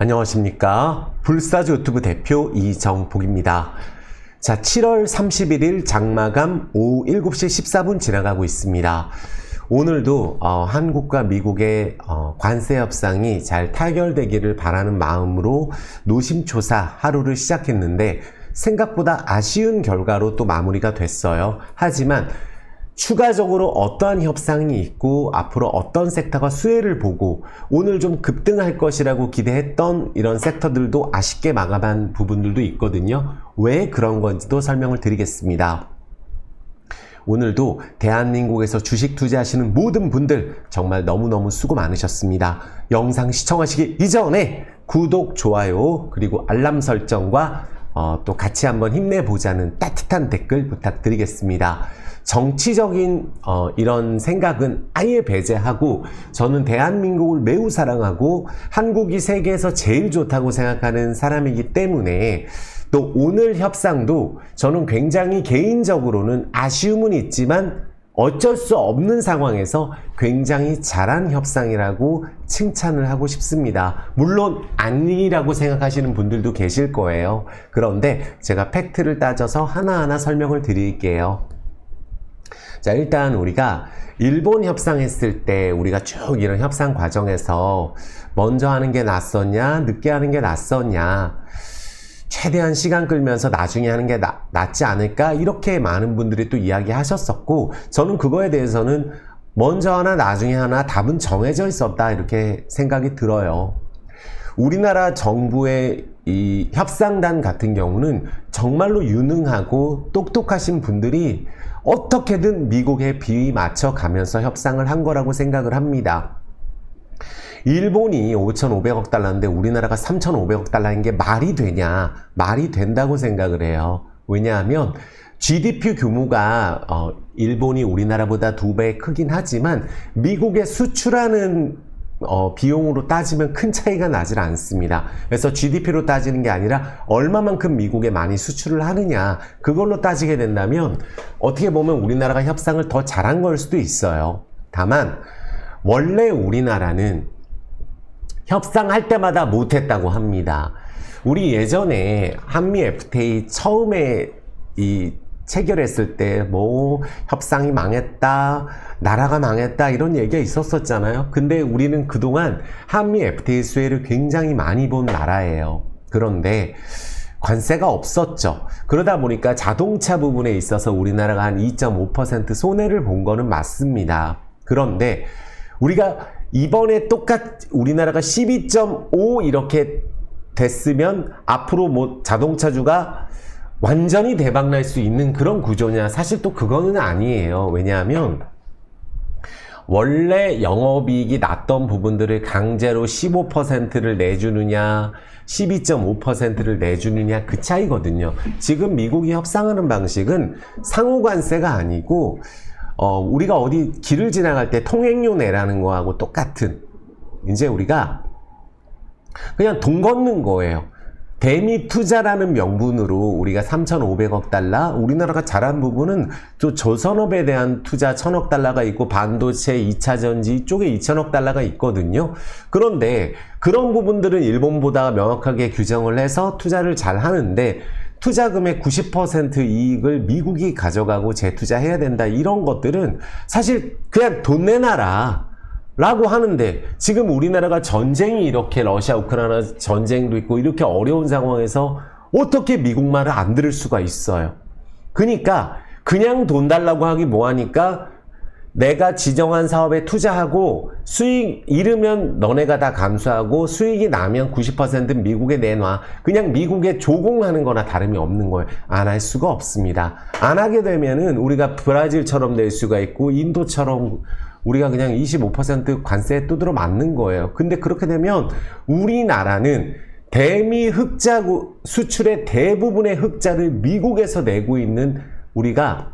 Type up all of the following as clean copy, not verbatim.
안녕하십니까. 불사조 유튜브 대표 이정복입니다. 자, 7월 31일 장마감 오후 7시 14분 지나가고 있습니다. 오늘도 한국과 미국의 관세 협상이 잘 타결되기를 바라는 마음으로 노심초사 하루를 시작했는데 생각보다 아쉬운 결과로 또 마무리가 됐어요. 하지만 추가적으로 어떠한 협상이 있고 앞으로 어떤 섹터가 수혜를 보고 오늘 좀 급등할 것이라고 기대했던 이런 섹터들도 아쉽게 마감한 부분들도 있거든요. 왜 그런 건지도 설명을 드리겠습니다. 오늘도 대한민국에서 주식 투자하시는 모든 분들 정말 너무너무 수고 많으셨습니다. 영상 시청하시기 이전에 구독, 좋아요, 그리고 알람 설정과 또 같이 한번 힘내보자는 따뜻한 댓글 부탁드리겠습니다. 정치적인 이런 생각은 아예 배제하고 저는 대한민국을 매우 사랑하고 한국이 세계에서 제일 좋다고 생각하는 사람이기 때문에 또 오늘 협상도 저는 굉장히 개인적으로는 아쉬움은 있지만 어쩔 수 없는 상황에서 굉장히 잘한 협상이라고 칭찬을 하고 싶습니다. 물론 아니라고 생각하시는 분들도 계실 거예요. 그런데 제가 팩트를 따져서 하나하나 설명을 드릴게요. 자, 일단 우리가 일본 협상했을 때 우리가 쭉 이런 협상 과정에서 먼저 하는 게 낫었냐, 늦게 하는 게 낫었냐, 최대한 시간 끌면서 나중에 하는 게 낫지 않을까, 이렇게 많은 분들이 또 이야기하셨었고, 저는 그거에 대해서는 먼저 하나 나중에 하나 답은 정해져 있었다, 이렇게 생각이 들어요. 우리나라 정부의 이 협상단 같은 경우는 정말로 유능하고 똑똑하신 분들이 어떻게든 미국에 비위 맞춰 가면서 협상을 한 거라고 생각을 합니다. 일본이 5,500억 달러인데 우리나라가 3,500억 달러인 게 말이 되냐? 말이 된다고 생각을 해요. 왜냐하면 GDP 규모가 일본이 우리나라보다 2배 크긴 하지만 미국에 수출하는 비용으로 따지면 큰 차이가 나질 않습니다. 그래서 GDP로 따지는 게 아니라 얼마만큼 미국에 많이 수출을 하느냐, 그걸로 따지게 된다면 어떻게 보면 우리나라가 협상을 더 잘한 걸 수도 있어요. 다만 원래 우리나라는 협상할 때마다 못했다고 합니다. 우리 예전에 한미 FTA 처음에 체결했을 때 뭐 협상이 망했다, 나라가 망했다, 이런 얘기가 있었었잖아요. 근데 우리는 그동안 한미 FTA 수혜를 굉장히 많이 본 나라예요. 그런데 관세가 없었죠. 그러다 보니까 자동차 부분에 있어서 우리나라가 한 2.5% 손해를 본 거는 맞습니다. 그런데 우리가 이번에 우리나라가 12.5 이렇게 됐으면 앞으로 뭐 자동차주가 완전히 대박날 수 있는 그런 구조냐? 사실 또 그거는 아니에요. 왜냐하면 원래 영업이익이 났던 부분들을 강제로 15%를 내주느냐, 12.5%를 내주느냐, 그 차이거든요. 지금 미국이 협상하는 방식은 상호관세가 아니고 우리가 어디 길을 지나갈 때 통행료 내라는 거하고 똑같은, 이제 우리가 그냥 돈 걷는 거예요. 대미 투자라는 명분으로 우리가 3,500억 달러, 우리나라가 잘한 부분은 또 조선업에 대한 투자 1,000억 달러가 있고 반도체, 2차전지 이쪽에 2,000억 달러가 있거든요. 그런데 그런 부분들은 일본보다 명확하게 규정을 해서 투자를 잘 하는데 투자금의 90% 이익을 미국이 가져가고 재투자해야 된다, 이런 것들은 사실 그냥 돈 내놔라 라고 하는데, 지금 우리나라가 전쟁이 이렇게 러시아 우크라이나 전쟁도 있고 이렇게 어려운 상황에서 어떻게 미국 말을 안 들을 수가 있어요. 그러니까 그냥 돈 달라고 하기 뭐하니까 내가 지정한 사업에 투자하고 수익 잃으면 너네가 다 감수하고 수익이 나면 90% 미국에 내놔. 그냥 미국에 조공하는 거나 다름이 없는 거예요. 안 할 수가 없습니다. 안 하게 되면은 우리가 브라질처럼 될 수가 있고 인도처럼 우리가 그냥 25% 관세에 두드러 맞는 거예요. 근데 그렇게 되면 우리나라는 대미 흑자 수출의 대부분의 흑자를 미국에서 내고 있는 우리가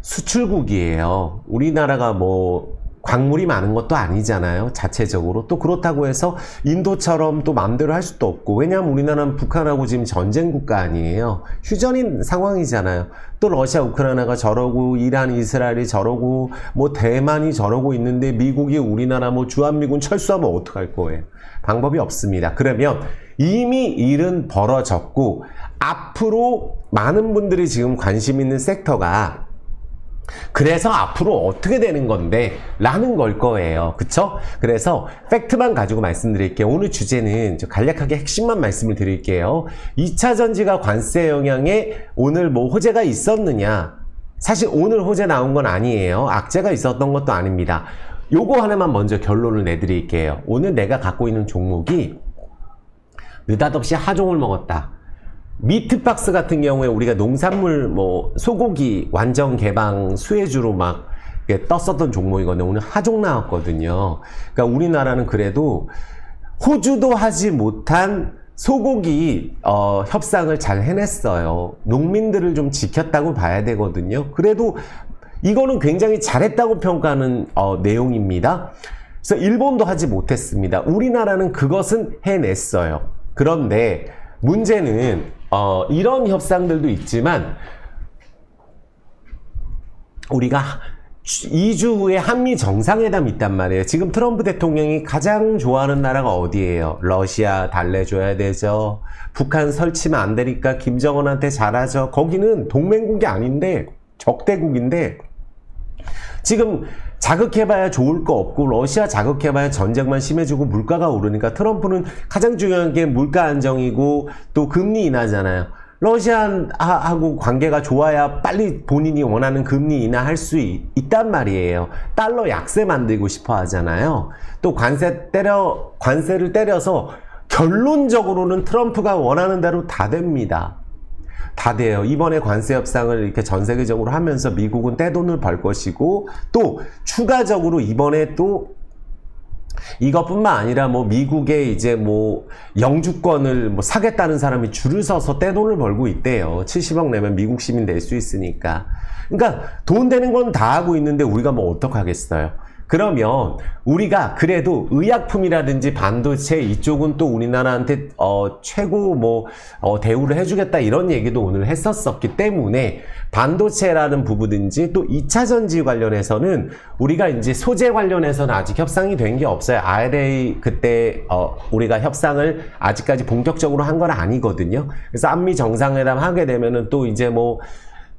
수출국이에요. 우리나라가 뭐 광물이 많은 것도 아니잖아요. 자체적으로. 또 그렇다고 해서 인도처럼 또 마음대로 할 수도 없고, 왜냐하면 우리나라는 북한하고 지금 전쟁 국가 아니에요. 휴전인 상황이잖아요. 또 러시아, 우크라이나가 저러고, 이란, 이스라엘이 저러고, 뭐 대만이 저러고 있는데 미국이 우리나라 뭐 주한미군 철수하면 어떡할 거예요? 방법이 없습니다. 그러면 이미 일은 벌어졌고, 앞으로 많은 분들이 지금 관심 있는 섹터가 그래서 앞으로 어떻게 되는 건데 라는 걸 거예요. 그쵸? 그래서 팩트만 가지고 말씀드릴게요. 오늘 주제는 간략하게 핵심만 말씀을 드릴게요. 2차 전지가 관세 영향에 오늘 뭐 호재가 있었느냐? 사실 오늘 호재 나온 건 아니에요. 악재가 있었던 것도 아닙니다. 요거 하나만 먼저 결론을 내드릴게요. 오늘 내가 갖고 있는 종목이 느닷없이 하종을 먹었다. 미트박스 같은 경우에 우리가 농산물 뭐 소고기 완전 개방 수혜주로 막 떴었던 종목이거든요. 오늘 하종 나왔거든요. 그러니까 우리나라는 그래도 호주도 하지 못한 소고기 협상을 잘 해냈어요. 농민들을 좀 지켰다고 봐야 되거든요. 그래도 이거는 굉장히 잘했다고 평가하는 내용입니다. 그래서 일본도 하지 못했습니다. 우리나라는 그것은 해냈어요. 그런데 문제는 이런 협상들도 있지만 우리가 2주 후에 한미 정상회담이 있단 말이에요. 지금 트럼프 대통령이 가장 좋아하는 나라가 어디예요? 러시아 달래줘야 되죠. 북한 설치면 안 되니까 김정은한테 잘하죠. 거기는 동맹국이 아닌데 적대국인데 지금 자극해봐야 좋을 거 없고 러시아 자극해봐야 전쟁만 심해지고 물가가 오르니까 트럼프는 가장 중요한 게 물가 안정이고 또 금리 인하잖아요. 러시아하고 관계가 좋아야 빨리 본인이 원하는 금리 인하할 수 있단 말이에요. 달러 약세 만들고 싶어 하잖아요. 또 관세를 때려서 결론적으로는 트럼프가 원하는 대로 다 됩니다. 다 돼요. 이번에 관세 협상을 이렇게 전 세계적으로 하면서 미국은 떼돈을 벌 것이고 또 추가적으로 이번에 또 이것뿐만 아니라 뭐 미국의 이제 뭐 영주권을 뭐 사겠다는 사람이 줄을 서서 떼돈을 벌고 있대요. 70억 내면 미국 시민 될 수 있으니까. 그러니까 돈 되는 건 다 하고 있는데 우리가 뭐 어떡하겠어요. 그러면 우리가 그래도 의약품이라든지 반도체 이쪽은 또 우리나라한테 최고 뭐 대우를 해주겠다 이런 얘기도 오늘 했었기 때문에 반도체라는 부분인지 또 2차 전지 관련해서는 우리가 이제 소재 관련해서는 아직 협상이 된 게 없어요. IRA 그때 우리가 협상을 아직까지 본격적으로 한 건 아니거든요. 그래서 한미 정상회담 하게 되면은 또 이제 뭐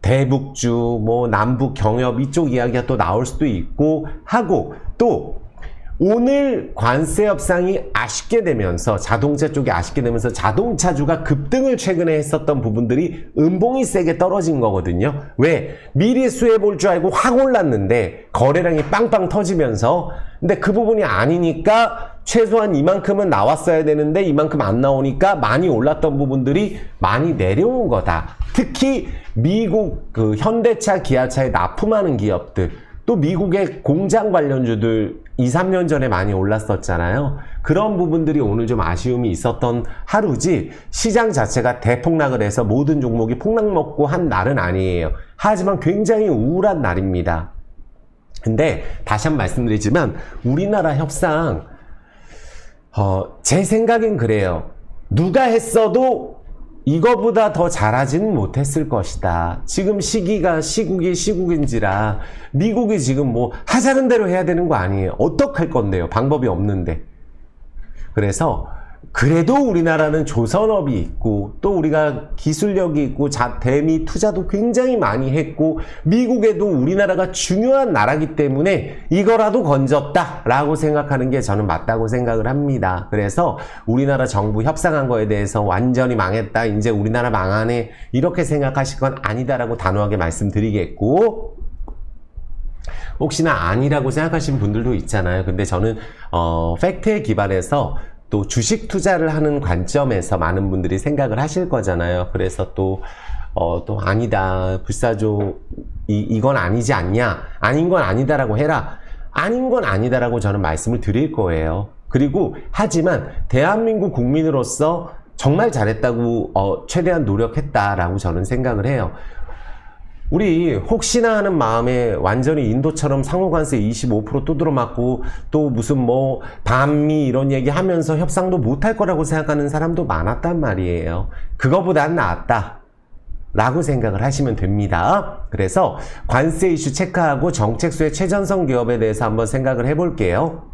대북주, 뭐 남북 경협 이쪽 이야기가 또 나올 수도 있고 하고 또 오늘 관세 협상이 아쉽게 되면서 자동차 쪽이 아쉽게 되면서 자동차주가 급등을 최근에 했었던 부분들이 음봉이 세게 떨어진 거거든요. 왜? 미리 수혜 볼 줄 알고 확 올랐는데 거래량이 빵빵 터지면서 근데 그 부분이 아니니까 최소한 이만큼은 나왔어야 되는데 이만큼 안 나오니까 많이 올랐던 부분들이 많이 내려온 거다. 특히 미국 그 현대차, 기아차에 납품하는 기업들 또 미국의 공장 관련주들 2, 3년 전에 많이 올랐었잖아요. 그런 부분들이 오늘 좀 아쉬움이 있었던 하루지 시장 자체가 대폭락을 해서 모든 종목이 폭락 먹고 한 날은 아니에요. 하지만 굉장히 우울한 날입니다. 근데 다시 한번 말씀드리지만 우리나라 협상 제 생각엔 그래요. 누가 했어도 이거보다 더 잘하지는 못했을 것이다. 지금 시국이 시국인지라 미국이 지금 뭐 하자는 대로 해야 되는 거 아니에요. 어떡할 건데요. 방법이 없는데. 그래서 그래도 우리나라는 조선업이 있고 또 우리가 기술력이 있고 대미 투자도 굉장히 많이 했고 미국에도 우리나라가 중요한 나라기 때문에 이거라도 건졌다라고 생각하는 게 저는 맞다고 생각을 합니다. 그래서 우리나라 정부 협상한 거에 대해서 완전히 망했다. 이제 우리나라 망하네. 이렇게 생각하실 건 아니다라고 단호하게 말씀드리겠고 혹시나 아니라고 생각하시는 분들도 있잖아요. 근데 저는 팩트에 기반해서 또 주식 투자를 하는 관점에서 많은 분들이 생각을 하실 거잖아요. 그래서 또 아니다. 불사조, 이건 아니지 않냐? 아닌 건 아니다라고 해라. 아닌 건 아니다라고 저는 말씀을 드릴 거예요. 그리고, 하지만, 대한민국 국민으로서 정말 잘했다고, 최대한 노력했다라고 저는 생각을 해요. 우리 혹시나 하는 마음에 완전히 인도처럼 상호관세 25% 두드러 맞고 또 무슨 뭐 반미 이런 얘기 하면서 협상도 못할 거라고 생각하는 사람도 많았단 말이에요. 그거보단 낫다 라고 생각을 하시면 됩니다. 그래서 관세 이슈 체크하고 정책수의 최전선 기업에 대해서 한번 생각을 해볼게요.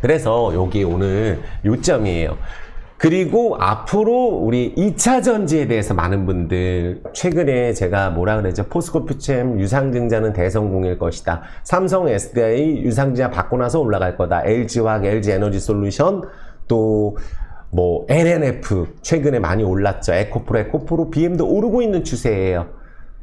그래서 여기 오늘 요점이에요. 그리고 앞으로 우리 2차 전지에 대해서 많은 분들 최근에 제가 뭐라 그랬죠? 포스코 퓨처엠 유상증자는 대성공일 것이다. 삼성 SDI 유상증자 받고 나서 올라갈 거다. LG화학, LG에너지솔루션 또 뭐 LNF 최근에 많이 올랐죠. 에코프로, BM도 오르고 있는 추세예요.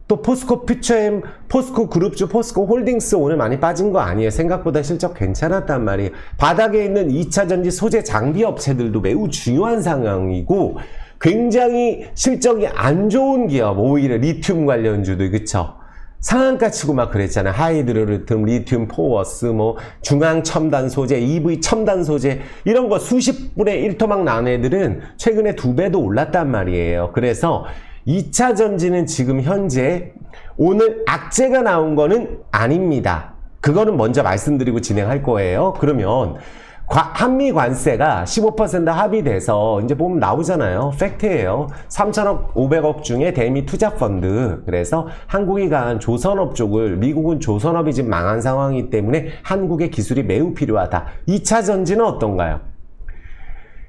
또 포스코 퓨처엠, 포스코 그룹주, 포스코 홀딩스 오늘 많이 빠진 거 아니에요. 생각보다 실적 괜찮았단 말이에요. 바닥에 있는 2차 전지 소재 장비 업체들도 매우 중요한 상황이고 굉장히 실적이 안 좋은 기업, 오히려 리튬 관련주도 그쵸? 상한가 치고 막 그랬잖아요. 하이드로리튬, 리튬, 포워스, 뭐 중앙 첨단 소재, EV 첨단 소재 이런 거 수십 분의 1토막 난 애들은 최근에 2배도 올랐단 말이에요. 그래서 2차 전지는 지금 현재 오늘 악재가 나온 거는 아닙니다. 그거는 먼저 말씀드리고 진행할 거예요. 그러면 한미 관세가 15% 합의돼서 이제 보면 나오잖아요. 팩트예요. 3천억 500억 중에 대미 투자펀드. 그래서 한국이 간 조선업 쪽을 미국은 조선업이 지금 망한 상황이기 때문에 한국의 기술이 매우 필요하다. 2차 전지는 어떤가요?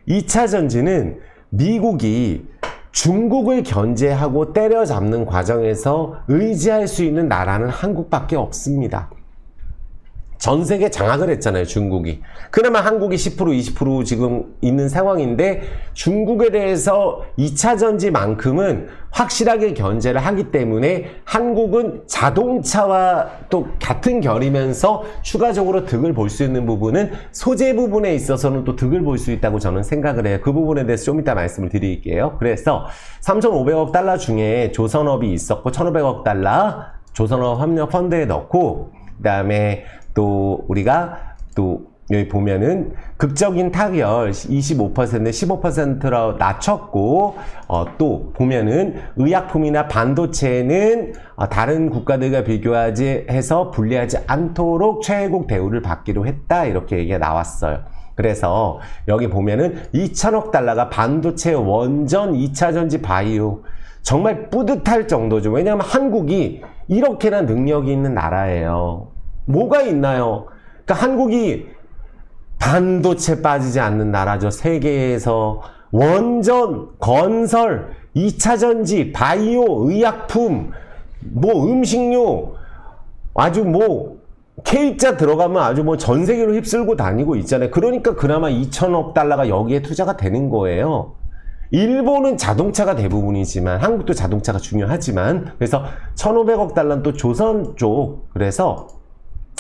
2차 전지는 미국이 중국을 견제하고 때려잡는 과정에서 의지할 수 있는 나라는 한국밖에 없습니다. 전 세계 장악을 했잖아요, 중국이. 그나마 한국이 10%, 20% 지금 있는 상황인데 중국에 대해서 2차 전지만큼은 확실하게 견제를 하기 때문에 한국은 자동차와 또 같은 결이면서 추가적으로 득을 볼 수 있는 부분은 소재 부분에 있어서는 또 득을 볼 수 있다고 저는 생각을 해요. 그 부분에 대해서 좀 이따 말씀을 드릴게요. 그래서 3,500억 달러 중에 조선업이 있었고 1,500억 달러 조선업 협력 펀드에 넣고 그 다음에 또 우리가 또 여기 보면은 극적인 타결 25% 15%로 낮췄고 또 보면은 의약품이나 반도체는 다른 국가들과 비교하지 해서 불리하지 않도록 최애국 대우를 받기로 했다 이렇게 얘기가 나왔어요. 그래서 여기 보면은 2천억 달러가 반도체 원전 2차 전지 바이오 정말 뿌듯할 정도죠. 왜냐하면 한국이 이렇게나 능력이 있는 나라예요. 뭐가 있나요? 그러니까 한국이 반도체 빠지지 않는 나라죠. 세계에서 원전, 건설, 2차 전지, 바이오, 의약품, 뭐 음식료 아주 뭐 K자 들어가면 아주 뭐 전 세계로 휩쓸고 다니고 있잖아요. 그러니까 그나마 2천억 달러가 여기에 투자가 되는 거예요. 일본은 자동차가 대부분이지만 한국도 자동차가 중요하지만 그래서 1,500억 달러는 또 조선 쪽 그래서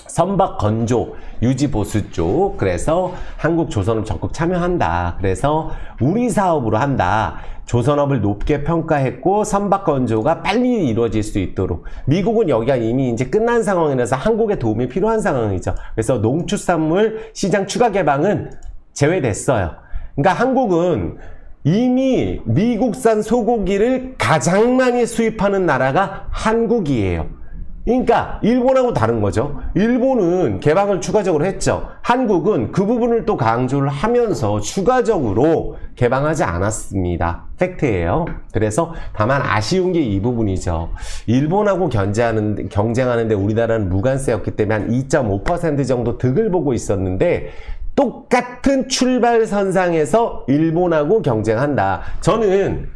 선박 건조 유지 보수 쪽 그래서 한국 조선업 적극 참여한다. 그래서 우리 사업으로 한다. 조선업을 높게 평가했고 선박 건조가 빨리 이루어질 수 있도록 미국은 여기가 이미 이제 끝난 상황이라서 한국의 도움이 필요한 상황이죠. 그래서 농축산물 시장 추가 개방은 제외됐어요. 그러니까 한국은 이미 미국산 소고기를 가장 많이 수입하는 나라가 한국이에요. 그러니까 일본하고 다른 거죠. 일본은 개방을 추가적으로 했죠. 한국은 그 부분을 또 강조를 하면서 추가적으로 개방하지 않았습니다. 팩트예요. 그래서 다만 아쉬운 게 이 부분이죠. 일본하고 경쟁하는데 우리나라는 무관세였기 때문에 한 2.5% 정도 득을 보고 있었는데 똑같은 출발선상에서 일본하고 경쟁한다. 저는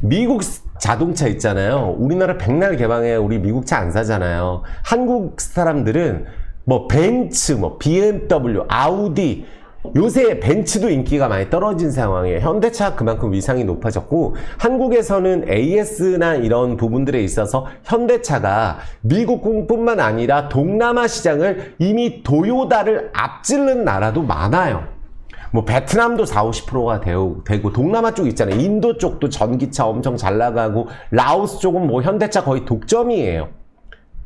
미국 자동차 있잖아요. 우리나라 백날 개방해 우리 미국 차 안 사잖아요. 한국 사람들은 뭐 벤츠, 뭐 BMW, 아우디 요새 벤츠도 인기가 많이 떨어진 상황이에요. 현대차 그만큼 위상이 높아졌고 한국에서는 AS나 이런 부분들에 있어서 현대차가 미국뿐만 아니라 동남아 시장을 이미 도요다를 앞지른 나라도 많아요. 뭐 베트남도 40~50%가 되고 동남아 쪽 있잖아요. 인도 쪽도 전기차 엄청 잘 나가고 라오스 쪽은 뭐 현대차 거의 독점이에요.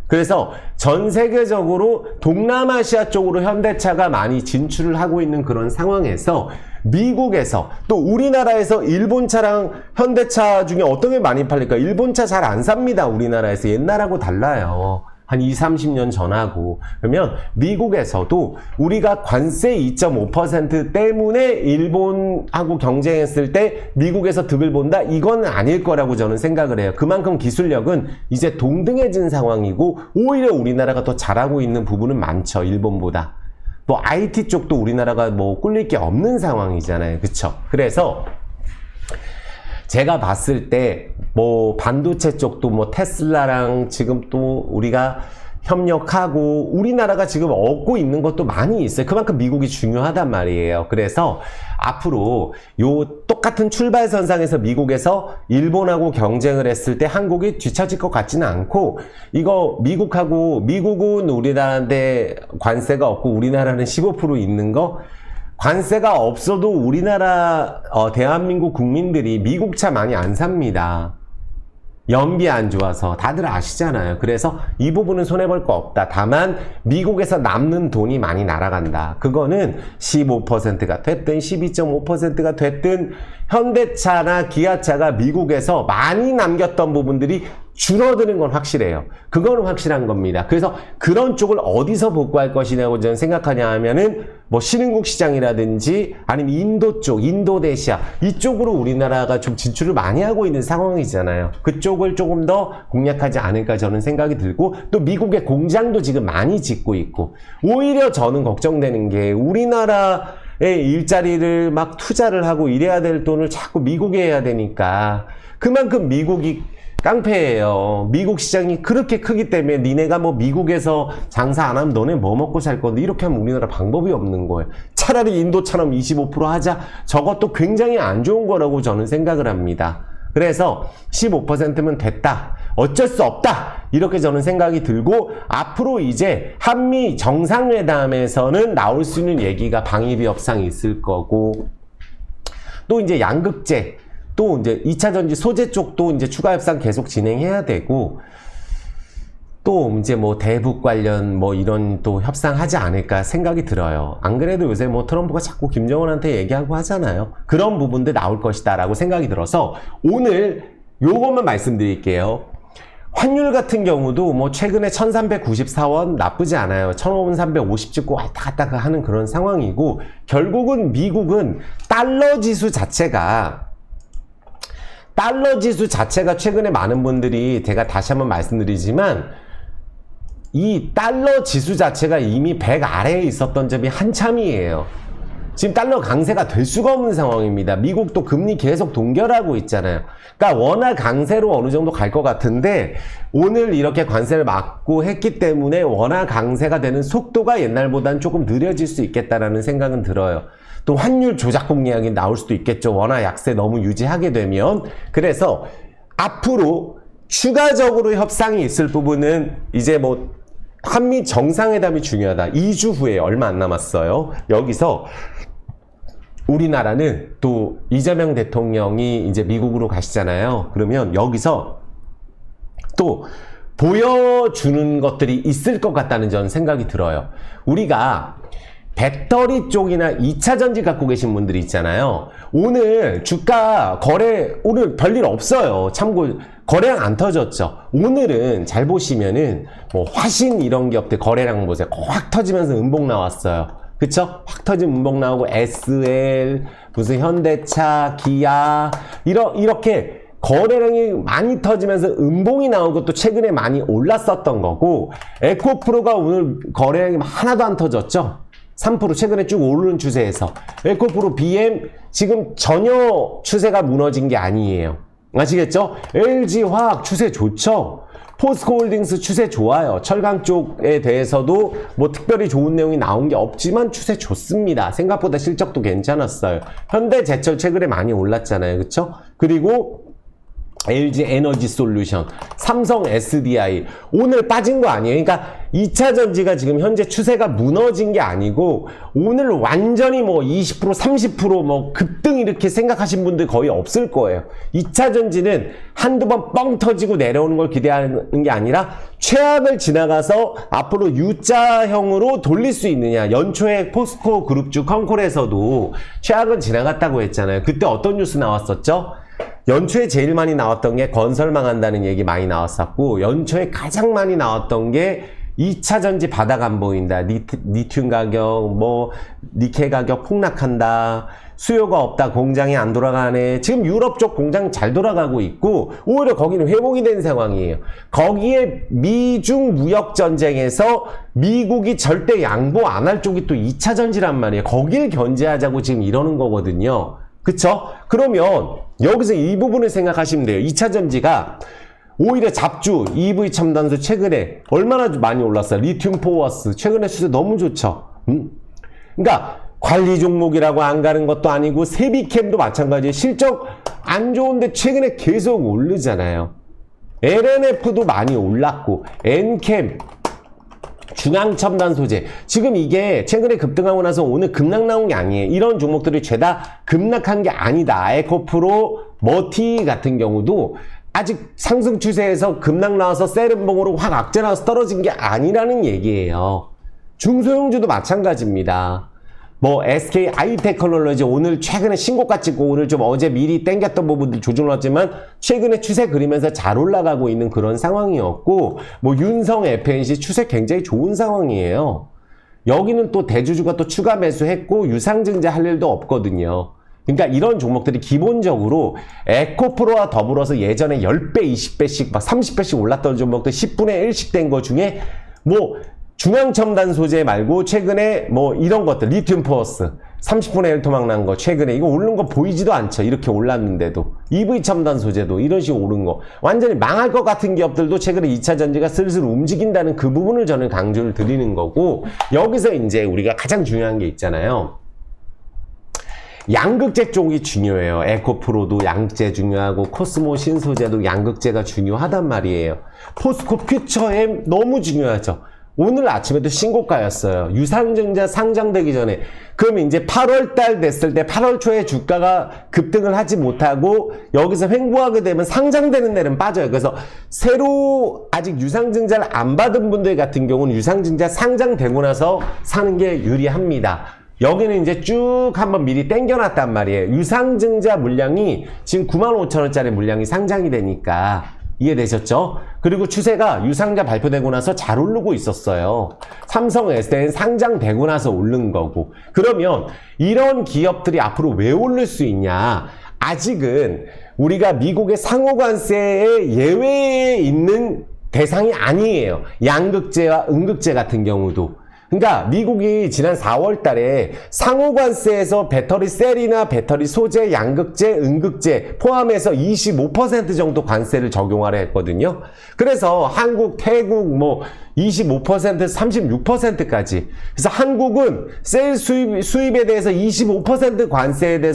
그래서 전 세계적으로 동남아시아 쪽으로 현대차가 많이 진출을 하고 있는 그런 상황에서 미국에서 또 우리나라에서 일본차랑 현대차 중에 어떤 게 많이 팔릴까? 일본차 잘 안 삽니다. 우리나라에서 옛날하고 달라요. 한 20, 30년 전하고. 그러면 미국에서도 우리가 관세 2.5% 때문에 일본하고 경쟁했을 때 미국에서 득을 본다? 이건 아닐 거라고 저는 생각을 해요. 그만큼 기술력은 이제 동등해진 상황이고 오히려 우리나라가 더 잘하고 있는 부분은 많죠. 일본보다. 뭐 IT 쪽도 우리나라가 뭐 꿀릴 게 없는 상황이잖아요. 그쵸? 그래서 제가 봤을 때 뭐 반도체 쪽도 뭐 테슬라랑 지금 또 우리가 협력하고 우리나라가 지금 얻고 있는 것도 많이 있어요. 그만큼 미국이 중요하단 말이에요. 그래서 앞으로 요 똑같은 출발선상에서 미국에서 일본하고 경쟁을 했을 때 한국이 뒤처질 것 같지는 않고, 이거 미국은 우리나라한테 관세가 없고 우리나라는 15% 있는 거, 관세가 없어도 우리나라 대한민국 국민들이 미국 차 많이 안 삽니다. 연비 안 좋아서 다들 아시잖아요. 그래서 이 부분은 손해볼 거 없다. 다만 미국에서 남는 돈이 많이 날아간다. 그거는 15%가 됐든 12.5%가 됐든 현대차나 기아차가 미국에서 많이 남겼던 부분들이 줄어드는 건 확실해요. 그거는 확실한 겁니다. 그래서 그런 쪽을 어디서 복구할 것이냐고 저는 생각하냐 하면은 뭐 신흥국 시장이라든지 아니면 인도 쪽, 인도네시아 이쪽으로 우리나라가 좀 진출을 많이 하고 있는 상황이잖아요. 그쪽을 조금 더 공략하지 않을까 저는 생각이 들고, 또 미국의 공장도 지금 많이 짓고 있고, 오히려 저는 걱정되는 게 우리나라의 일자리를 막 투자를 하고 이래야 될 돈을 자꾸 미국에 해야 되니까 그만큼 미국이 깡패예요. 미국 시장이 그렇게 크기 때문에 니네가 뭐 미국에서 장사 안 하면 너네 뭐 먹고 살 건데 이렇게 하면 우리나라 방법이 없는 거예요. 차라리 인도처럼 25% 하자. 저것도 굉장히 안 좋은 거라고 저는 생각을 합니다. 그래서 15%면 됐다. 어쩔 수 없다. 이렇게 저는 생각이 들고, 앞으로 이제 한미 정상회담에서는 나올 수 있는 얘기가 방위비 협상이 있을 거고, 또 이제 양극재, 또 이제 2차 전지 소재 쪽도 이제 추가 협상 계속 진행해야 되고, 또 이제 뭐 대북 관련 뭐 이런 또 협상하지 않을까 생각이 들어요. 안 그래도 요새 뭐 트럼프가 자꾸 김정은한테 얘기하고 하잖아요. 그런 부분들 나올 것이다 라고 생각이 들어서 오늘 요것만 말씀드릴게요. 환율 같은 경우도 뭐 최근에 1394원 나쁘지 않아요. 1550 찍고 왔다 갔다 하는 그런 상황이고, 결국은 미국은 달러 지수 자체가 최근에 많은 분들이, 제가 다시 한번 말씀드리지만 이 달러 지수 자체가 이미 100 아래에 있었던 점이 한참이에요. 지금 달러 강세가 될 수가 없는 상황입니다. 미국도 금리 계속 동결하고 있잖아요. 그러니까 원화 강세로 어느 정도 갈 것 같은데, 오늘 이렇게 관세를 막고 했기 때문에 원화 강세가 되는 속도가 옛날보다는 조금 느려질 수 있겠다라는 생각은 들어요. 또 환율 조작국 이야기 나올 수도 있겠죠. 원화 약세 너무 유지하게 되면. 그래서 앞으로 추가적으로 협상이 있을 부분은 이제 뭐 한미 정상회담이 중요하다. 2주 후에 얼마 안 남았어요. 여기서 우리나라는 또 이재명 대통령이 이제 미국으로 가시잖아요. 그러면 여기서 또 보여주는 것들이 있을 것 같다는 저는 생각이 들어요. 우리가 배터리 쪽이나 2차 전지 갖고 계신 분들이 있잖아요. 오늘 주가 거래, 오늘 별일 없어요. 참고 거래량 안 터졌죠. 오늘은 잘 보시면은 뭐 화신 이런 기업들 거래량 보세요. 확 터지면서 음봉 나왔어요. 그쵸? 확 터진 음봉 나오고 SL, 무슨 현대차, 기아 이렇게 거래량이 많이 터지면서 음봉이 나온 것도 최근에 많이 올랐었던 거고, 에코프로가 오늘 거래량이 하나도 안 터졌죠. 3% 최근에 쭉 오르는 추세에서 에코프로 BM 지금 전혀 추세가 무너진 게 아니에요. 아시겠죠? LG화학 추세 좋죠? 포스코홀딩스 추세 좋아요. 철강 쪽에 대해서도 뭐 특별히 좋은 내용이 나온 게 없지만 추세 좋습니다. 생각보다 실적도 괜찮았어요. 현대제철 최근에 많이 올랐잖아요. 그쵸? 그리고 LG 에너지 솔루션, 삼성 SDI 오늘 빠진 거 아니에요. 그러니까 2차 전지가 지금 현재 추세가 무너진 게 아니고 오늘 완전히 뭐 20% 30% 급등 이렇게 생각하신 분들 거의 없을 거예요. 2차 전지는 한두 번 뻥 터지고 내려오는 걸 기대하는 게 아니라 최악을 지나가서 앞으로 U자형으로 돌릴 수 있느냐. 연초에 포스코 그룹주 컨콜에서도 최악은 지나갔다고 했잖아요. 그때 어떤 뉴스 나왔었죠? 연초에 제일 많이 나왔던 게 건설 망한다는 얘기 많이 나왔었고, 연초에 가장 많이 나왔던 게 2차 전지 바닥 안 보인다. 리튬 가격, 니켈 가격 폭락한다. 수요가 없다. 공장이 안 돌아가네. 지금 유럽 쪽 공장 잘 돌아가고 있고 오히려 거기는 회복이 된 상황이에요. 거기에 미중 무역 전쟁에서 미국이 절대 양보 안 할 쪽이 또 2차 전지란 말이에요. 거길 견제하자고 지금 이러는 거거든요. 그쵸? 그러면 여기서 이 부분을 생각하시면 돼요. 2차 전지가 오히려 잡주, EV 첨단소 최근에 얼마나 많이 올랐어요. 리튬 포워스 최근에 추세 너무 좋죠. 그러니까 관리 종목이라고 안 가는 것도 아니고 세비캠도 마찬가지예요. 실적 안 좋은데 최근에 계속 오르잖아요. LNF도 많이 올랐고 엔캠 중앙첨단 소재 지금 이게 최근에 급등하고 나서 오늘 급락 나온 게 아니에요. 이런 종목들이 죄다 급락한 게 아니다. 에코프로, 머티 같은 경우도 아직 상승 추세에서 급락 나와서 세른봉으로 확 악재 나와서 떨어진 게 아니라는 얘기예요. 중소형주도 마찬가지입니다. SK 아이테크놀로지 오늘 최근에 신고가 찍고 오늘 좀 어제 미리 땡겼던 부분들 조정났지만 최근에 추세 그리면서 잘 올라가고 있는 그런 상황이었고 윤성 FNC 추세 굉장히 좋은 상황이에요. 여기는 또 대주주가 또 추가 매수했고 유상증자 할 일도 없거든요. 그러니까 이런 종목들이 기본적으로 에코프로와 더불어서 예전에 10배, 20배씩 막 30배씩 올랐던 종목들 10분의 1씩 된 거 중에 중앙첨단 소재 말고 최근에 이런 것들 리튬 포워스 30분의 1 토막 난 거 최근에 이거 오르는 거 보이지도 않죠. 이렇게 올랐는데도 EV 첨단 소재도 이런 식으로 오른 거 완전히 망할 것 같은 기업들도 최근에 2차 전지가 슬슬 움직인다는 그 부분을 저는 강조를 드리는 거고 여기서 이제 우리가 가장 중요한 게 있잖아요. 양극재 쪽이 중요해요. 에코프로도 양극재 중요하고 코스모 신소재도 양극재가 중요하단 말이에요. 포스코 퓨처엠 너무 중요하죠. 오늘 아침에도 신고가였어요. 유상증자 상장되기 전에. 그럼 이제 8월달 됐을 때 8월 초에 주가가 급등을 하지 못하고 여기서 횡보하게 되면 상장되는 데는 빠져요. 그래서 새로 아직 유상증자를 안 받은 분들 같은 경우는 유상증자 상장되고 나서 사는 게 유리합니다. 여기는 이제 쭉 한번 미리 땡겨놨단 말이에요. 유상증자 물량이 지금 95,000원짜리 물량이 상장이 되니까 이해되셨죠? 그리고 추세가 유상자 발표되고 나서 잘 오르고 있었어요. 삼성 SDI는 상장되고 나서 오른 거고. 그러면 이런 기업들이 앞으로 왜 오를 수 있냐? 아직은 우리가 미국의 상호관세의 예외에 있는 대상이 아니에요. 양극재와 음극재 같은 경우도. 그러니까 미국이 지난 4월 달에 상호관세에서 배터리 셀이나 배터리 소재, 양극재, 음극재 포함해서 25% 정도 관세를 적용하려 했거든요. 그래서 한국, 태국 25%, 36%까지. 그래서 한국은 셀 수입에 대해서 25% 관세에 대해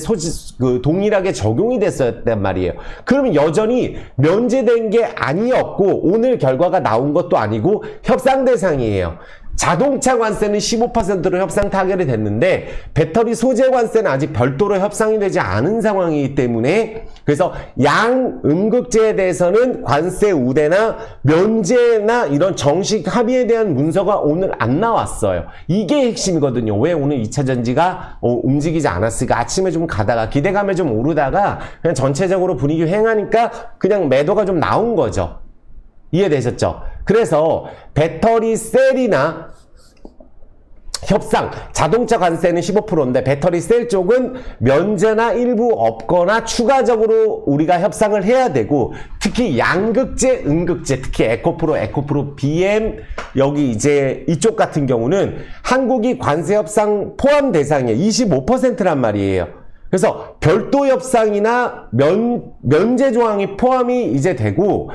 동일하게 적용이 됐었단 말이에요. 그러면 여전히 면제된 게 아니었고 오늘 결과가 나온 것도 아니고 협상 대상이에요. 자동차 관세는 15%로 협상 타결이 됐는데 배터리 소재 관세는 아직 별도로 협상이 되지 않은 상황이기 때문에 그래서 양음극재에 대해서는 관세 우대나 면제나 이런 정식 합의에 대한 문서가 오늘 안 나왔어요. 이게 핵심이거든요. 왜 오늘 2차 전지가 움직이지 않았을까? 아침에 좀 가다가 기대감에 좀 오르다가 그냥 전체적으로 분위기 횡하니까 그냥 매도가 좀 나온 거죠. 이해되셨죠? 그래서 배터리 셀이나 협상, 자동차 관세는 15%인데 배터리 셀 쪽은 면제나 일부 없거나 추가적으로 우리가 협상을 해야 되고 특히 양극재, 음극재, 특히 에코프로 BM 여기 이제 이쪽 같은 경우는 한국이 관세 협상 포함 대상이에요. 25%란 말이에요. 그래서 별도 협상이나 면제 조항이 포함이 이제 되고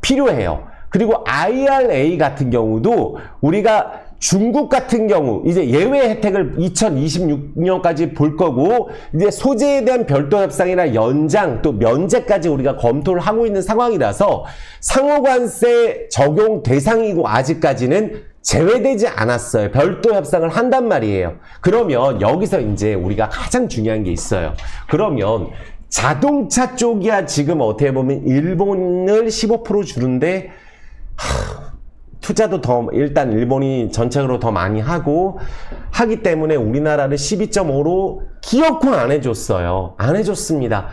필요해요. 그리고 IRA 같은 경우도 우리가 중국 같은 경우 이제 예외 혜택을 2026년까지 볼 거고 이제 소재에 대한 별도 협상이나 연장 또 면제까지 우리가 검토를 하고 있는 상황이라서 상호관세 적용 대상이고 아직까지는 제외되지 않았어요. 별도 협상을 한단 말이에요. 그러면 여기서 이제 우리가 가장 중요한 게 있어요. 그러면 자동차 쪽이야 지금 어떻게 보면 일본을 15% 주는데 투자도 더 일단 일본이 전체적으로 더 많이 하기 때문에 우리나라를 12.5로 기어코 안 해줬어요. 안 해줬습니다.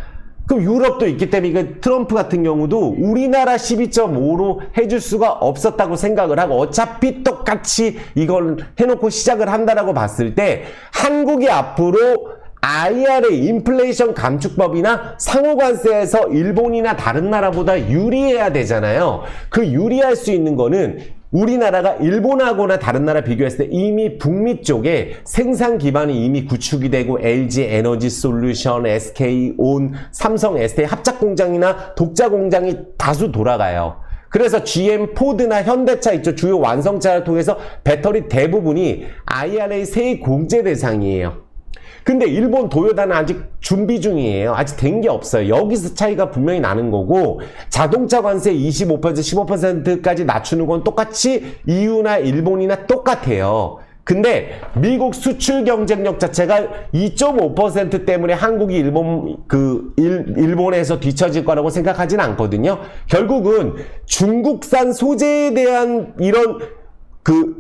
그럼 유럽도 있기 때문에 이거 트럼프 같은 경우도 우리나라 12.5로 해줄 수가 없었다고 생각을 하고 어차피 똑같이 이걸 해놓고 시작을 한다라고 봤을 때 한국이 앞으로 IRA 인플레이션 감축법이나 상호관세에서 일본이나 다른 나라보다 유리해야 되잖아요. 그 유리할 수 있는 거는 우리나라가 일본하고나 다른 나라 비교했을 때 이미 북미 쪽에 생산 기반이 이미 구축이 되고 LG 에너지 솔루션, SK온, 삼성 SK 합작 공장이나 독자 공장이 다수 돌아가요. 그래서 GM, 포드나 현대차 있죠. 주요 완성차를 통해서 배터리 대부분이 IRA 세액 공제 대상이에요. 근데 일본 도요타는 아직 준비 중이에요. 아직 된 게 없어요. 여기서 차이가 분명히 나는 거고 자동차 관세 25%, 15%까지 낮추는 건 똑같이 EU나 일본이나 똑같아요. 근데 미국 수출 경쟁력 자체가 2.5% 때문에 한국이 일본에서 뒤처질 거라고 생각하진 않거든요. 결국은 중국산 소재에 대한 이런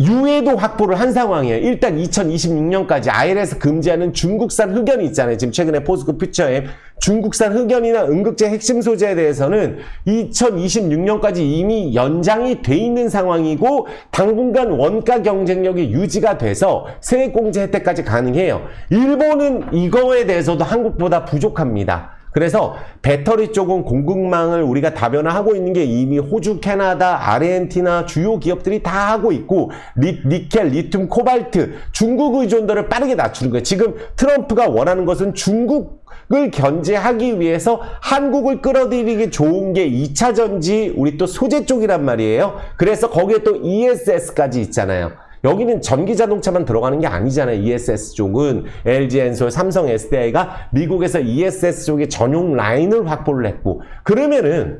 유예도 확보를 한 상황이에요. 일단 2026년까지 IR에서 금지하는 중국산 흑연이 있잖아요. 지금 최근에 포스코 퓨처엠 중국산 흑연이나 응급제 핵심 소재에 대해서는 2026년까지 이미 연장이 돼 있는 상황이고 당분간 원가 경쟁력이 유지가 돼서 세액공제 혜택까지 가능해요. 일본은 이거에 대해서도 한국보다 부족합니다. 그래서 배터리 쪽은 공급망을 우리가 다변화하고 있는 게 이미 호주, 캐나다, 아르헨티나 주요 기업들이 다 하고 있고 니켈, 리튬, 코발트 중국 의존도를 빠르게 낮추는 거예요. 지금 트럼프가 원하는 것은 중국을 견제하기 위해서 한국을 끌어들이기 좋은 게 2차 전지 우리 또 소재 쪽이란 말이에요. 그래서 거기에 또 ESS까지 있잖아요. 여기는 전기자동차만 들어가는 게 아니잖아요. ESS 쪽은 LG 엔솔, 삼성 SDI가 미국에서 ESS 쪽에 전용 라인을 확보를 했고 그러면은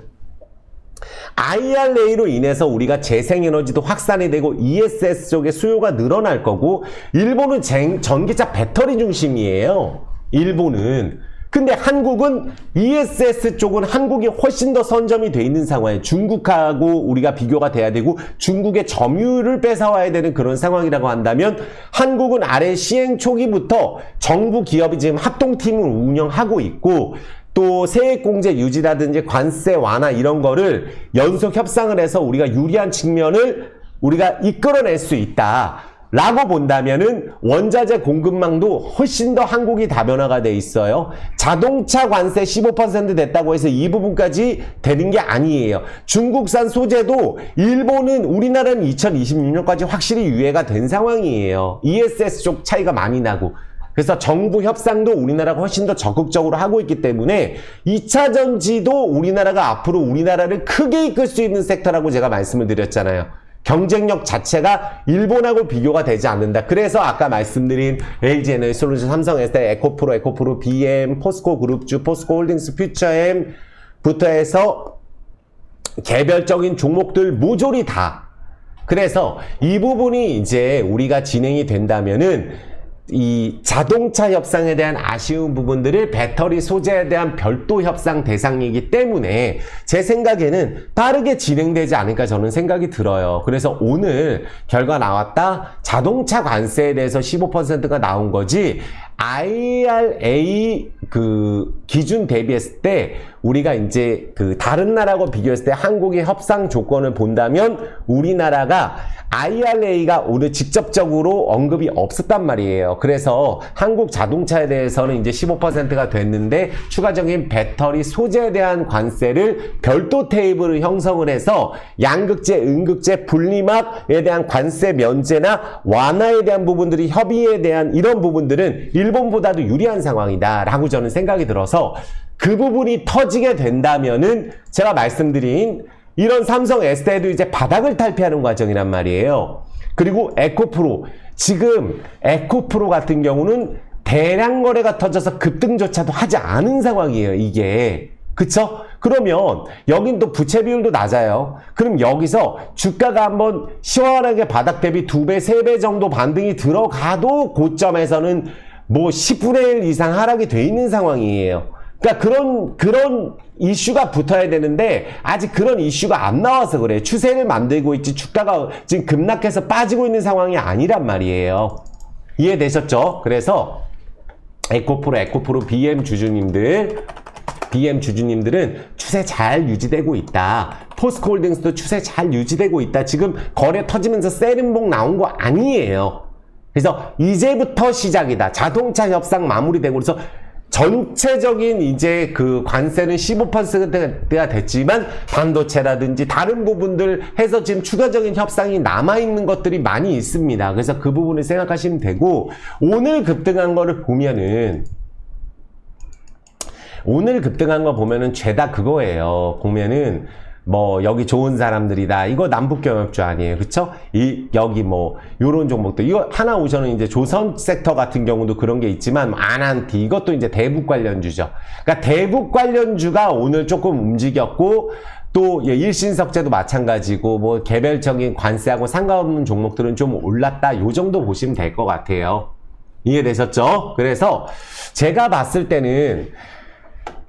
IRA로 인해서 우리가 재생에너지도 확산이 되고 ESS 쪽의 수요가 늘어날 거고 일본은 전기차 배터리 중심이에요. 일본은. 근데 한국은 ESS 쪽은 한국이 훨씬 더 선점이 돼 있는 상황이에요. 중국하고 우리가 비교가 돼야 되고 중국의 점유율을 뺏어와야 되는 그런 상황이라고 한다면 한국은 아래 시행 초기부터 정부 기업이 지금 합동팀을 운영하고 있고 또 세액공제 유지라든지 관세 완화 이런 거를 연속 협상을 해서 우리가 유리한 측면을 우리가 이끌어낼 수 있다. 라고 본다면은 원자재 공급망도 훨씬 더 한국이 다변화가 돼 있어요. 자동차 관세 15% 됐다고 해서 이 부분까지 되는 게 아니에요. 중국산 소재도 일본은 우리나라는 2026년까지 확실히 유예가 된 상황이에요. ESS 쪽 차이가 많이 나고. 그래서 정부 협상도 우리나라가 훨씬 더 적극적으로 하고 있기 때문에 2차 전지도 우리나라가 앞으로 우리나라를 크게 이끌 수 있는 섹터라고 제가 말씀을 드렸잖아요. 경쟁력 자체가 일본하고 비교가 되지 않는다. 그래서 아까 말씀드린 LG 에너지 솔루션, 삼성 SDI, 에코프로, BM, 포스코 그룹주, 포스코 홀딩스, 퓨처엠부터 해서 개별적인 종목들 모조리 다. 그래서 이 부분이 이제 우리가 진행이 된다면은 이 자동차 협상에 대한 아쉬운 부분들을 배터리 소재에 대한 별도 협상 대상이기 때문에 제 생각에는 빠르게 진행되지 않을까 저는 생각이 들어요. 그래서 오늘 결과 나왔다. 자동차 관세에 대해서 15%가 나온 거지 IRA 기준 대비했을 때 우리가 이제 다른 나라하고 비교했을 때 한국의 협상 조건을 본다면 우리나라가 IRA가 오늘 직접적으로 언급이 없었단 말이에요. 그래서 한국 자동차에 대해서는 이제 15%가 됐는데 추가적인 배터리 소재에 대한 관세를 별도 테이블을 형성을 해서 양극재, 음극재, 분리막에 대한 관세 면제나 완화에 대한 부분들이 협의에 대한 이런 부분들은 일본보다도 유리한 상황이다 라고 저는 생각이 들어서 그 부분이 터지게 된다면은 제가 말씀드린 이런 삼성 SDI도 이제 바닥을 탈피하는 과정이란 말이에요. 그리고 에코프로. 지금 에코프로 같은 경우는 대량 거래가 터져서 급등조차도 하지 않은 상황이에요, 이게. 그쵸? 그러면 여긴 또 부채 비율도 낮아요. 그럼 여기서 주가가 한번 시원하게 바닥 대비 2배, 3배 정도 반등이 들어가도 고점에서는 뭐 10분의 1 이상 하락이 돼 있는 상황이에요. 그러니까 그런 이슈가 붙어야 되는데 아직 그런 이슈가 안 나와서 그래요. 추세를 만들고 있지 주가가 지금 급락해서 빠지고 있는 상황이 아니란 말이에요. 이해되셨죠? 그래서 에코프로 BM 주주님들은 추세 잘 유지되고 있다. 포스코홀딩스도 추세 잘 유지되고 있다. 지금 거래 터지면서 세른봉 나온 거 아니에요. 그래서 이제부터 시작이다. 자동차 협상 마무리되고 그래서 전체적인 이제 그 관세는 15%가 됐지만 반도체라든지 다른 부분들 해서 지금 추가적인 협상이 남아있는 것들이 많이 있습니다. 그래서 그 부분을 생각하시면 되고, 오늘 급등한 거를 보면은 죄다 그거예요. 보면은 뭐 여기 좋은 사람들이다. 이거 남북경협주 아니에요. 그쵸? 여기 뭐 요런 종목들. 이거 하나 오셔는 이제 조선 섹터 같은 경우도 그런 게 있지만 아난티 이것도 이제 대북 관련주죠. 그러니까 대북 관련주가 오늘 조금 움직였고 또 일신석재도 마찬가지고 뭐 개별적인 관세하고 상관없는 종목들은 좀 올랐다. 요 정도 보시면 될 것 같아요. 이해되셨죠? 그래서 제가 봤을 때는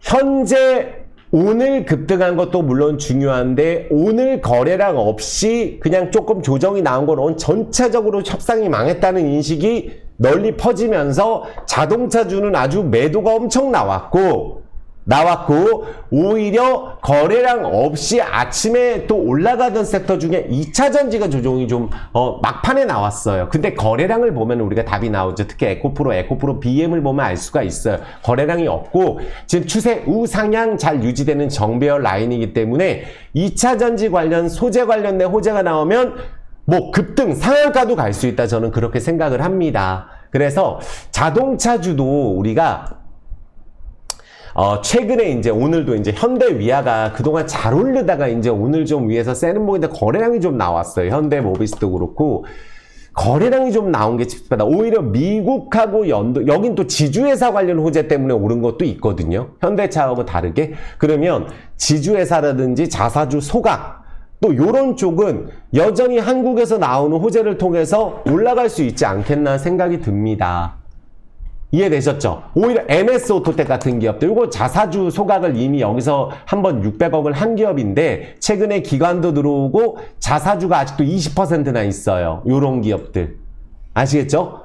현재 오늘 급등한 것도 물론 중요한데 오늘 거래량 없이 그냥 조금 조정이 나온 거는 전체적으로 협상이 망했다는 인식이 널리 퍼지면서 자동차주는 아주 매도가 엄청 나왔고 오히려 거래량 없이 아침에 또 올라가던 섹터 중에 2차전지가 조정이 좀 막판에 나왔어요. 근데 거래량을 보면 우리가 답이 나오죠. 특히 에코프로 BM을 보면 알 수가 있어요. 거래량이 없고 지금 추세 우상향 잘 유지되는 정배열 라인이기 때문에 2차전지 관련 소재 관련된 호재가 나오면 뭐 급등 상한가도 갈 수 있다. 저는 그렇게 생각을 합니다. 그래서 자동차주도 우리가 최근에 이제 오늘도 이제 현대위아가 그동안 잘 오르다가 이제 오늘 좀 위에서 세는봉인데 거래량이 좀 나왔어요. 현대모비스도 그렇고 거래량이 좀 나온 게 찝찝하다. 오히려 미국하고 여긴 또 지주회사 관련 호재 때문에 오른 것도 있거든요. 현대차하고 다르게. 그러면 지주회사라든지 자사주 소각 또 요런 쪽은 여전히 한국에서 나오는 호재를 통해서 올라갈 수 있지 않겠나 생각이 듭니다. 이해되셨죠? 오히려 MS오토텍 같은 기업들, 이거 자사주 소각을 이미 여기서 한번 600억을 한 기업인데 최근에 기관도 들어오고 자사주가 아직도 20%나 있어요. 요런 기업들. 아시겠죠?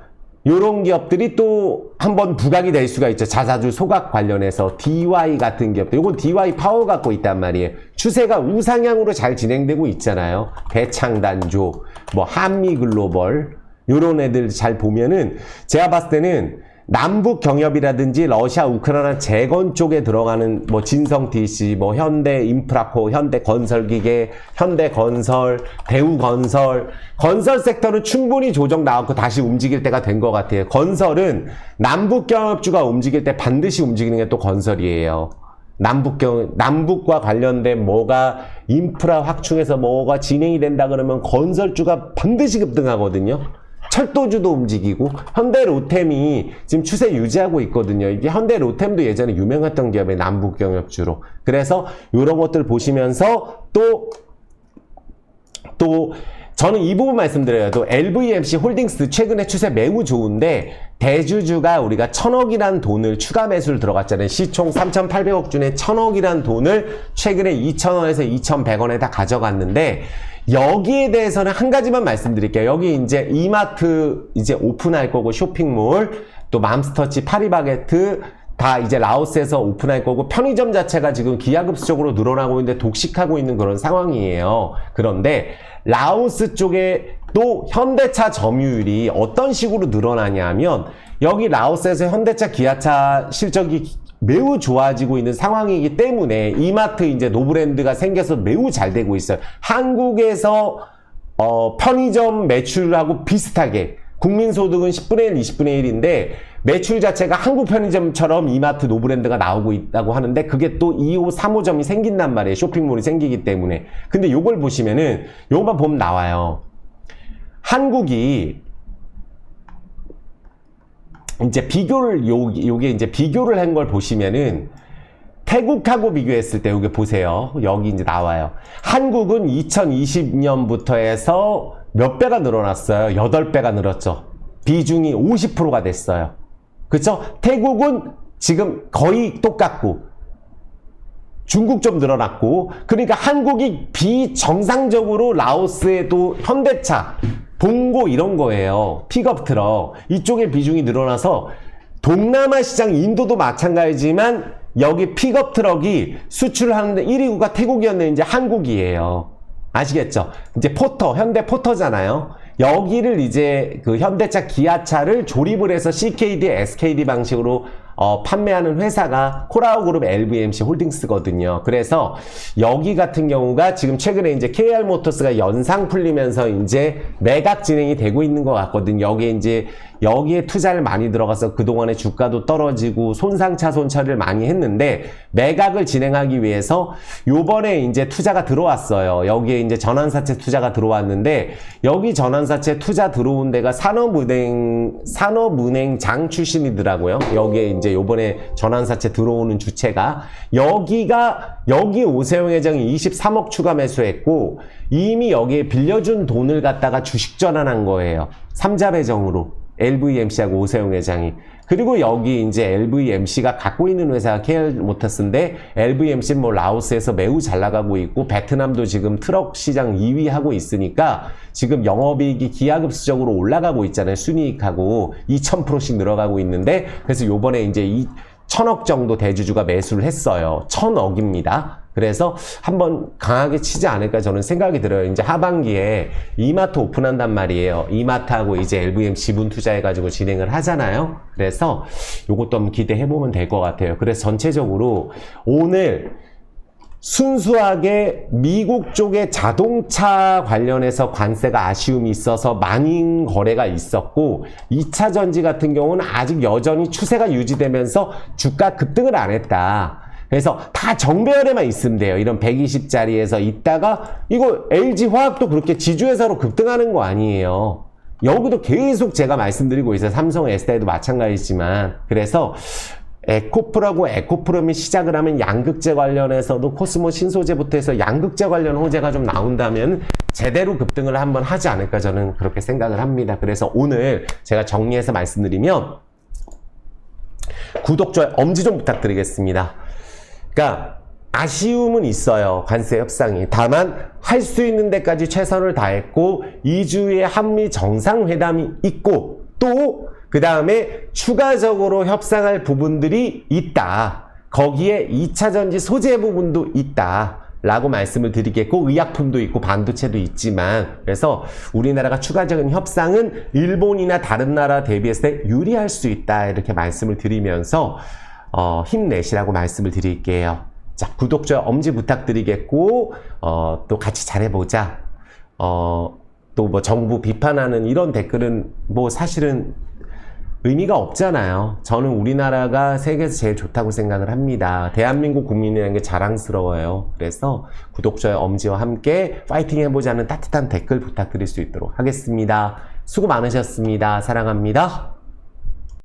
요런 기업들이 또 한번 부각이 될 수가 있죠. 자사주 소각 관련해서 DY 같은 기업들. 요건 DY 파워 갖고 있단 말이에요. 추세가 우상향으로 잘 진행되고 있잖아요. 대창단조, 뭐 한미글로벌 요런 애들 잘 보면은 제가 봤을 때는 남북 경협이라든지 러시아 우크라이나 재건 쪽에 들어가는 뭐 진성 DC, 뭐 현대 인프라코, 현대 건설기계, 현대건설, 대우건설, 건설 sek터는 충분히 조정 나왔고 다시 움직일 때가 된 것 같아요. 건설은 남북 경협주가 움직일 때 반드시 움직이는 게 또 건설이에요. 남북과 관련된 뭐가 인프라 확충해서 뭐가 진행이 된다 그러면 건설주가 반드시 급등하거든요. 철도주도 움직이고 현대로템이 지금 추세 유지하고 있거든요. 이게 현대로템도 예전에 유명했던 기업의 남북경협주로. 그래서 이런 것들 보시면서 또 저는 이 부분 말씀드려요. 또 LVMC 홀딩스 최근에 추세 매우 좋은데 대주주가 우리가 1000억이란 돈을 추가 매수를 들어갔잖아요. 시총 3,800억 중에 1000억이란 돈을 최근에 2,000원에서 2,100원에 다 가져갔는데 여기에 대해서는 한 가지만 말씀드릴게요. 여기 이제 이마트 이제 오픈할 거고 쇼핑몰 또 맘스터치 파리바게트 다 이제 라오스에서 오픈할 거고 편의점 자체가 지금 기하급수적으로 늘어나고 있는데 독식하고 있는 그런 상황이에요. 그런데 라오스 쪽에 또 현대차 점유율이 어떤 식으로 늘어나냐 하면 여기 라오스에서 현대차 기아차 실적이 매우 좋아지고 있는 상황이기 때문에 이마트 이제 노브랜드가 생겨서 매우 잘 되고 있어요. 한국에서 편의점 매출하고 비슷하게 국민소득은 10분의 1, 20분의 1인데 매출 자체가 한국 편의점처럼 이마트 노브랜드가 나오고 있다고 하는데 그게 또 2호, 3호점이 생긴단 말이에요. 쇼핑몰이 생기기 때문에. 근데 요걸 보시면은 요것만 보면 나와요. 한국이 이제 비교를 요게 이제 비교를 한 걸 보시면은 태국하고 비교했을 때 여기 보세요. 여기 이제 나와요. 한국은 2020년부터 해서 몇 배가 늘어났어요? 8배가 늘었죠. 비중이 50%가 됐어요. 그렇죠? 태국은 지금 거의 똑같고 중국 좀 늘어났고, 그러니까 한국이 비정상적으로 라오스에도 현대차, 봉고 이런 거예요. 픽업 트럭 이쪽에 비중이 늘어나서 동남아 시장 인도도 마찬가지지만 여기 픽업 트럭이 수출하는데 1위국가 태국이었는데 이제 한국이에요. 아시겠죠? 이제 포터, 현대 포터잖아요. 여기를 이제 그 현대차 기아차를 조립을 해서 CKD, SKD 방식으로 판매하는 회사가 코라오 그룹 LVMC 홀딩스거든요. 그래서 여기 같은 경우가 지금 최근에 이제 KR 모터스가 연상 풀리면서 이제 매각 진행이 되고 있는 것 같거든요. 여기에 투자를 많이 들어가서 그동안에 주가도 떨어지고 손상차손 처리를 많이 했는데 매각을 진행하기 위해서 요번에 이제 투자가 들어왔어요. 여기에 이제 전환사채 투자가 들어왔는데 여기 전환사채 투자 들어온 데가 산업은행장 출신이더라고요. 여기에 이제 요번에 전환사채 들어오는 주체가 여기 오세영 회장이 23억 추가 매수했고 이미 여기에 빌려준 돈을 갖다가 주식 전환한 거예요. 3자 배정으로. LVMC하고 오세영 회장이. 그리고 여기 이제 LVMC가 갖고 있는 회사가 KR 모터스인데 LVMC는 뭐 라오스에서 매우 잘 나가고 있고 베트남도 지금 트럭 시장 2위 하고 있으니까 지금 영업이익이 기하급수적으로 올라가고 있잖아요. 순이익하고 2000%씩 늘어가고 있는데 그래서 요번에 이제 1000억 정도 대주주가 매수를 했어요. 1000억입니다. 그래서 한번 강하게 치지 않을까 저는 생각이 들어요. 이제 하반기에 이마트 오픈한단 말이에요. 이마트하고 이제 LVM 지분 투자해가지고 진행을 하잖아요. 그래서 요것도 한번 기대해보면 될 것 같아요. 그래서 전체적으로 오늘 순수하게 미국 쪽의 자동차 관련해서 관세가 아쉬움이 있어서 많은 거래가 있었고 2차 전지 같은 경우는 아직 여전히 추세가 유지되면서 주가 급등을 안 했다. 그래서 다 정배열에만 있으면 돼요. 이런 120짜리에서 있다가 이거 LG화학도 그렇게 지주회사로 급등하는 거 아니에요. 여기도 계속 제가 말씀드리고 있어요. 삼성, SDI도 마찬가지지만. 그래서 에코프라고 에코프롬이 시작을 하면 양극재 관련해서도 코스모 신소재부터 해서 양극재 관련 호재가 좀 나온다면 제대로 급등을 한번 하지 않을까 저는 그렇게 생각을 합니다. 그래서 오늘 제가 정리해서 말씀드리면 구독, 좋아요, 엄지 좀 부탁드리겠습니다. 그러니까 아쉬움은 있어요. 관세 협상이. 다만 할 수 있는 데까지 최선을 다했고 2주에 한미 정상회담이 있고 또 그 다음에 추가적으로 협상할 부분들이 있다. 거기에 2차 전지 소재 부분도 있다. 라고 말씀을 드리겠고 의약품도 있고 반도체도 있지만 그래서 우리나라가 추가적인 협상은 일본이나 다른 나라 대비했을 때 유리할 수 있다. 이렇게 말씀을 드리면서 힘내시라고 말씀을 드릴게요. 자, 구독, 좋아요, 엄지 부탁드리겠고 또 같이 잘해보자. 또 뭐 정부 비판하는 이런 댓글은 뭐 사실은 의미가 없잖아요. 저는 우리나라가 세계에서 제일 좋다고 생각을 합니다. 대한민국 국민이라는 게 자랑스러워요. 그래서 구독, 좋아요, 엄지와 함께 파이팅 해보자는 따뜻한 댓글 부탁드릴 수 있도록 하겠습니다. 수고 많으셨습니다. 사랑합니다.